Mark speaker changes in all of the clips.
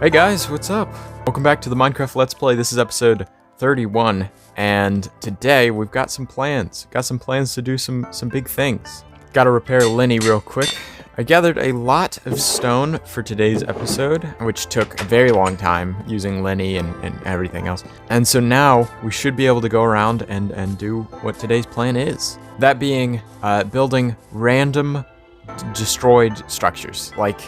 Speaker 1: Hey guys, what's up? Welcome back to the Minecraft Let's Play. This is episode 31, and today we've got some plans. Got some plans to do some big things. Gotta repair Lenny real quick. I gathered a lot of stone for today's episode, which took a very long time using Lenny and everything else. And so now we should be able to go around and do what today's plan is. That being building random destroyed structures, like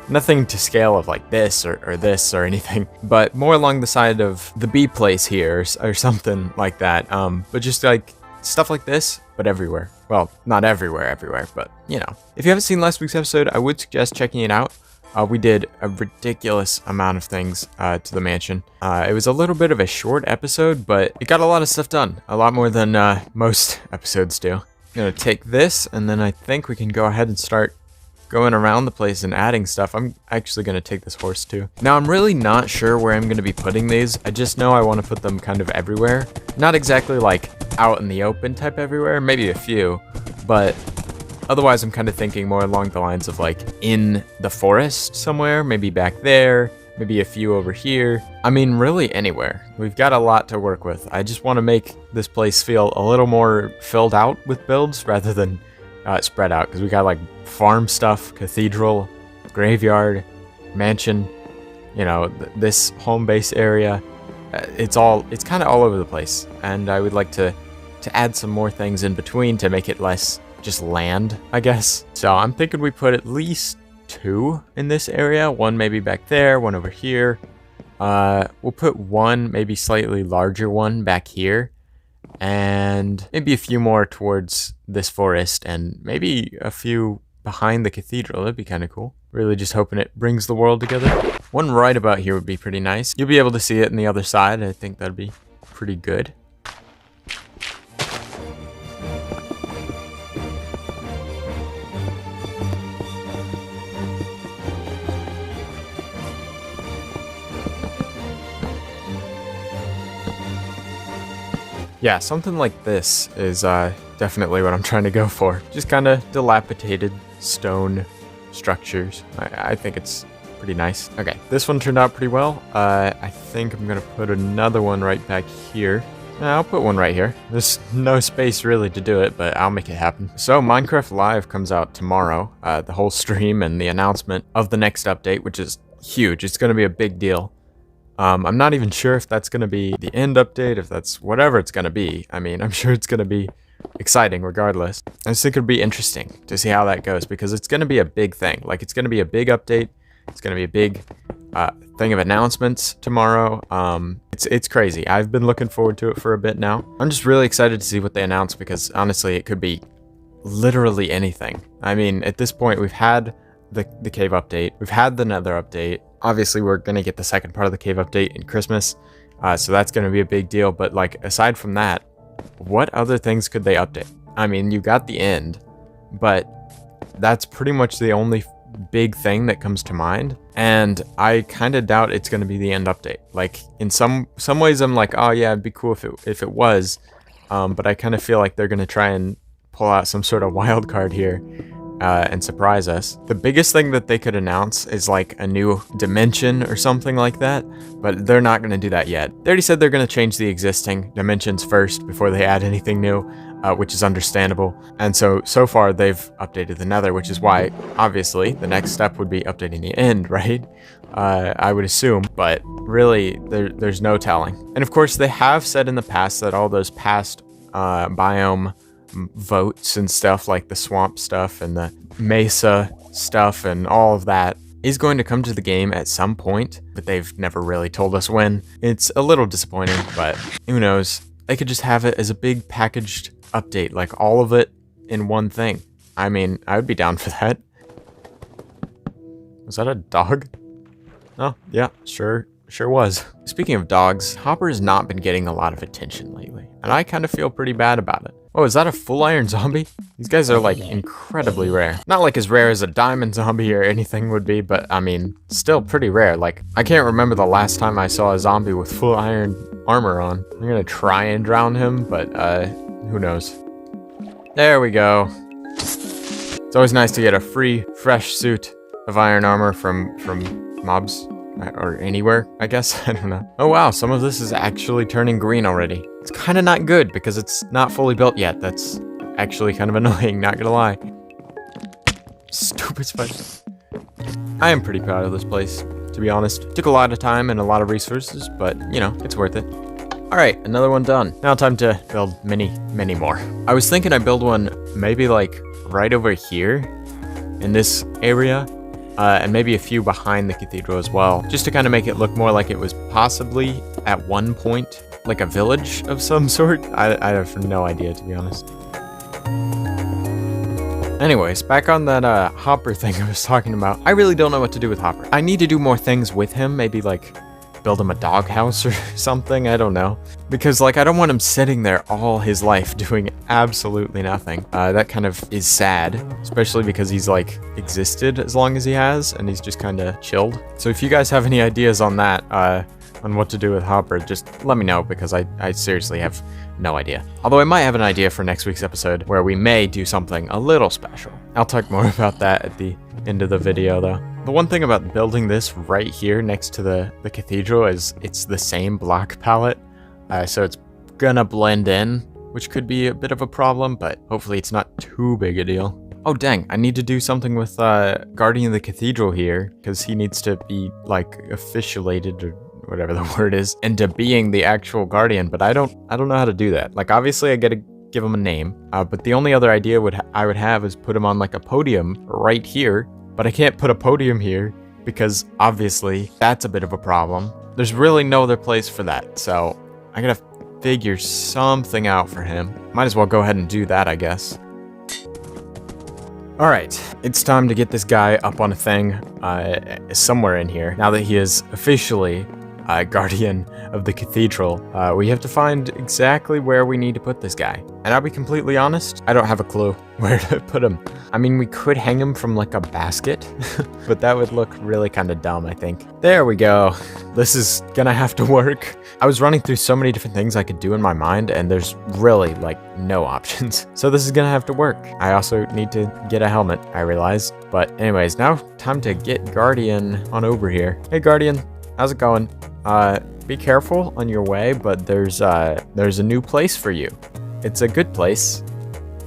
Speaker 1: nothing to scale of like this or this or anything, but more along the side of the B place here or something like that. But just like stuff like this, but everywhere. Well, not everywhere, but you know. If you haven't seen last week's episode, I would suggest checking it out. We did a ridiculous amount of things to the mansion. It was a little bit of a short episode, but it got a lot of stuff done. A lot more than most episodes do. I'm gonna take this, and then I think we can go ahead and start going around the place and adding stuff. I'm actually going to take this horse too. Now, I'm really not sure where I'm going to be putting these. I just know I want to put them kind of everywhere. Not exactly like out in the open type everywhere, maybe a few, but otherwise I'm kind of thinking more along the lines of like in the forest somewhere, maybe back there, maybe a few over here. I mean, really anywhere. We've got a lot to work with. I just want to make this place feel a little more filled out with builds rather than spread out, because we got like farm stuff, cathedral, graveyard, mansion, you know, this home base area. It's kind of all over the place, and I would like to add some more things in between to make it less just land, I guess. So I'm thinking we put at least 2 in this area, one maybe back there, one over here. We'll put one maybe slightly larger one back here, and maybe a few more towards this forest, and maybe a few behind the cathedral. That'd be kind of cool. Really just hoping it brings the world together. One right about here would be pretty nice. You'll be able to see it on the other side. I think that'd be pretty good. Yeah, something like this is definitely what I'm trying to go for. Just kind of dilapidated stone structures. I think it's pretty nice. Okay, this one turned out pretty well. I think I'm going to put another one right back here. I'll put one right here. There's no space really to do it, but I'll make it happen. So Minecraft Live comes out tomorrow. The whole stream and the announcement of the next update, which is huge. It's going to be a big deal. I'm not even sure if that's going to be the end update, if that's whatever it's going to be. I mean, I'm sure it's going to be exciting regardless. I just think it'd be interesting to see how that goes, because it's going to be a big thing. Like, it's going to be a big update. It's going to be a big thing of announcements tomorrow. It's crazy. I've been looking forward to it for a bit now. I'm just really excited to see what they announce, because honestly, it could be literally anything. I mean, at this point, we've had the cave update. We've had the nether update. Obviously, we're going to get the second part of the cave update in Christmas, so that's going to be a big deal. But like, aside from that, what other things could they update? I mean, you got the end, but that's pretty much the only big thing that comes to mind. And I kind of doubt it's going to be the end update. Like, in some ways, I'm like, oh yeah, it'd be cool if it was, but I kind of feel like they're going to try and pull out some sort of wild card here. And surprise us. The biggest thing that they could announce is like a new dimension or something like that, but they're not going to do that yet. They already said they're going to change the existing dimensions first before they add anything new, which is understandable. And so far they've updated the nether, which is why obviously the next step would be updating the end, right? I would assume, but really there's no telling. And of course they have said in the past that all those past biome votes and stuff, like the swamp stuff and the mesa stuff and all of that, is going to come to the game at some point, but they've never really told us when. It's a little disappointing, but who knows? They could just have it as a big packaged update, like all of it in one thing. I mean, I would be down for that. Was that a dog? Oh, yeah, sure was. Speaking of dogs, Hopper has not been getting a lot of attention lately, and I kind of feel pretty bad about it. Oh, is that a full iron zombie? These guys are like incredibly rare. Not like as rare as a diamond zombie or anything would be, but I mean, still pretty rare. Like, I can't remember the last time I saw a zombie with full iron armor on. I'm gonna try and drown him, but who knows. There we go. It's always nice to get a free, fresh suit of iron armor from mobs. or anywhere, I guess. I don't know. Oh wow, some of this is actually turning green already. It's kind of not good because it's not fully built yet. That's actually kind of annoying, not gonna lie. Stupid spider. I am pretty proud of this place, to be honest. Took a lot of time and a lot of resources, but you know, it's worth it. Alright, another one done. Now time to build many more. I was thinking I'd build one maybe like right over here in this area, and maybe a few behind the cathedral as well, just to kind of make it look more like it was possibly at one point like a village of some sort. I have no idea, to be honest. Anyways, back on that Hopper thing I was talking about. I really don't know what to do with Hopper. I need to do more things with him, maybe like build him a doghouse or something, I don't know. Because like I don't want him sitting there all his life doing absolutely nothing. That kind of is sad, especially because he's like existed as long as he has and he's just kind of chilled. So if you guys have any ideas on that, on what to do with Hopper, just let me know because I seriously have no idea. Although I might have an idea for next week's episode where we may do something a little special. I'll talk more about that at the end of the video though. The one thing about building this right here next to the cathedral is it's the same block palette, so it's gonna blend in, which could be a bit of a problem, but hopefully it's not too big a deal. Oh dang, I need to do something with Guardian of the Cathedral here, because he needs to be like officiated or whatever the word is into being the actual Guardian, but I don't know how to do that. Like obviously I gotta give him a name, but the only other idea I would have is put him on like a podium right here. But I can't put a podium here because obviously that's a bit of a problem. There's really no other place for that, so I gotta figure something out for him. Might as well go ahead and do that, I guess. Alright, it's time to get this guy up on a thing somewhere in here. Now that he is officially Guardian of the Cathedral, we have to find exactly where we need to put this guy. And I'll be completely honest, I don't have a clue where to put him. I mean, we could hang him from like a basket, but that would look really kind of dumb, I think. There we go. This is gonna have to work. I was running through so many different things I could do in my mind, and there's really like no options. So this is gonna have to work. I also need to get a helmet, I realized. But anyways, now time to get Guardian on over here. Hey Guardian, how's it going? Be careful on your way, but there's a new place for you. It's a good place.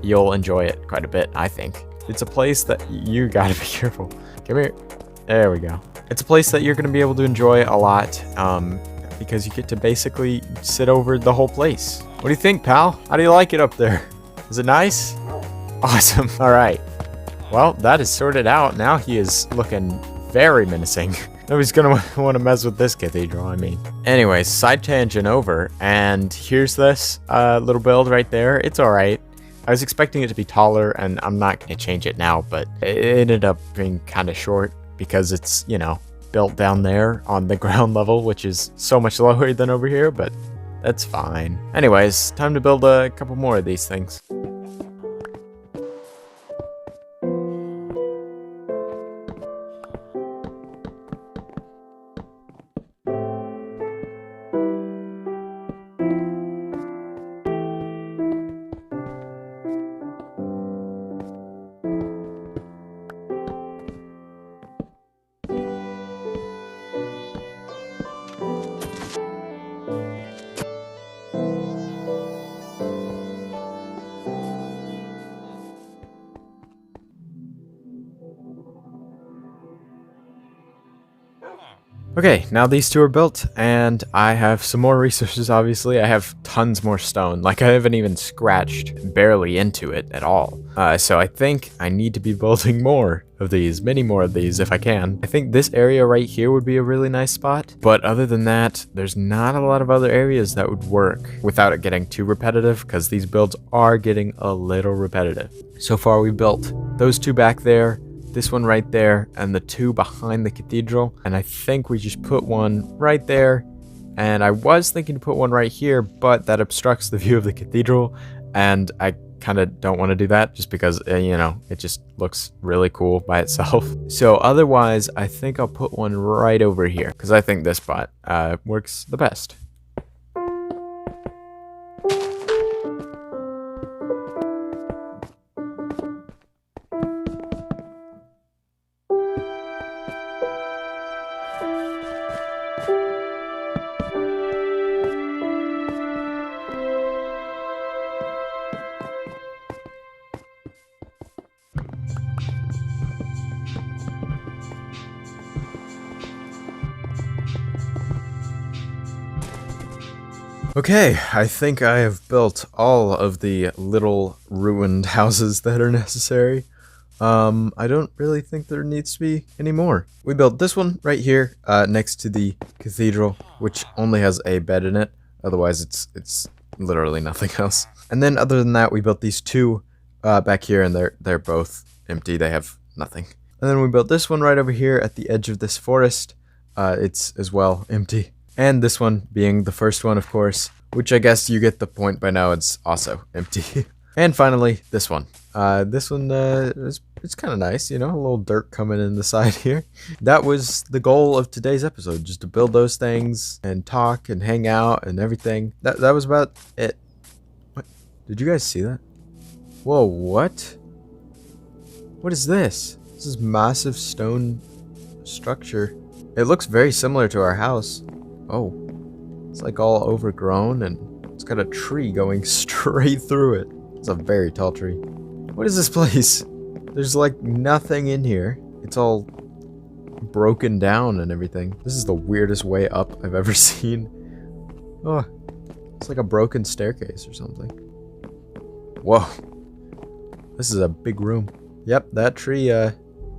Speaker 1: You'll enjoy it quite a bit, I think. It's a place that you gotta be careful. Come here. There we go. It's a place that you're gonna be able to enjoy a lot, because you get to basically sit over the whole place. What do you think, pal? How do you like it up there? Is it nice? Awesome. All right. Well, that is sorted out. Now he is looking very menacing. Nobody's gonna want to mess with this cathedral, I mean. Anyways, side tangent over, and here's this little build right there. It's alright. I was expecting it to be taller, and I'm not gonna change it now, but it ended up being kind of short because it's, you know, built down there on the ground level, which is so much lower than over here, but that's fine. Anyways, time to build a couple more of these things. Okay, now these two are built, and I have some more resources, obviously. I have tons more stone. Like, I haven't even scratched barely into it at all. So I think I need to be building more of these, many more of these if I can. I think this area right here would be a really nice spot, but other than that, there's not a lot of other areas that would work without it getting too repetitive, because these builds are getting a little repetitive. So far, we built those two back there, this one right there, and the two behind the cathedral. And I think we just put one right there. And I was thinking to put one right here, but that obstructs the view of the cathedral. And I kind of don't want to do that just because, you know, it just looks really cool by itself. So otherwise, I think I'll put one right over here because I think this spot works the best. Okay, I think I have built all of the little ruined houses that are necessary. I don't really think there needs to be any more. We built this one right here, next to the cathedral, which only has a bed in it. Otherwise, it's literally nothing else. And then other than that, we built these two, back here, and they're both empty. They have nothing. And then we built this one right over here at the edge of this forest. It's as well empty. And this one being the first one, of course, which I guess you get the point by now. It's also empty. And finally, this one. This one, it's kind of nice, you know, a little dirt coming in the side here. That was the goal of today's episode, just to build those things and talk and hang out and everything. That was about it. What? Did you guys see that? Whoa, what? What is this? This is massive stone structure. It looks very similar to our house. Oh, it's like all overgrown and it's got a tree going straight through it. It's a very tall tree. What is this place? There's like nothing in here. It's all broken down and everything. This is the weirdest way up I've ever seen. Oh, it's like a broken staircase or something. Whoa. This is a big room. Yep, that tree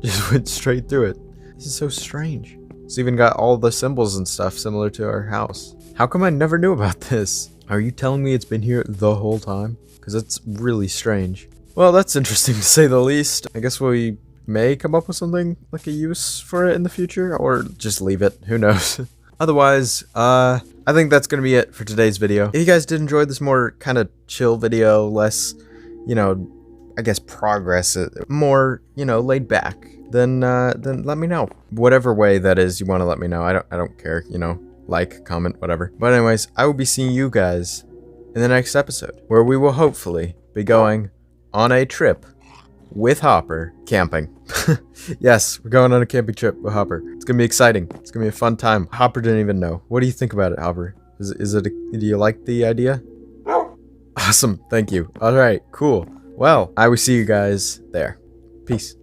Speaker 1: just went straight through it. This is so strange. It's even got all the symbols and stuff similar to our house. How come I never knew about this? Are you telling me it's been here the whole time? Because it's really strange. Well, that's interesting to say the least. I guess we may come up with something like a use for it in the future, or just leave it. Who knows? Otherwise, I think that's going to be it for today's video. If you guys did enjoy this more kind of chill video, less, you know, I guess progress, more, you know, laid back, then let me know. Whatever way that is you want to let me know. I don't care, you know, like, comment, whatever. But anyways, I will be seeing you guys in the next episode, where we will hopefully be going on a trip with Hopper camping. Yes, we're going on a camping trip with Hopper. It's gonna be exciting. It's gonna be a fun time. Hopper didn't even know. What do you think about it, Hopper? Do you like the idea? Awesome, thank you. All right, cool. Well, I will see you guys there. Peace.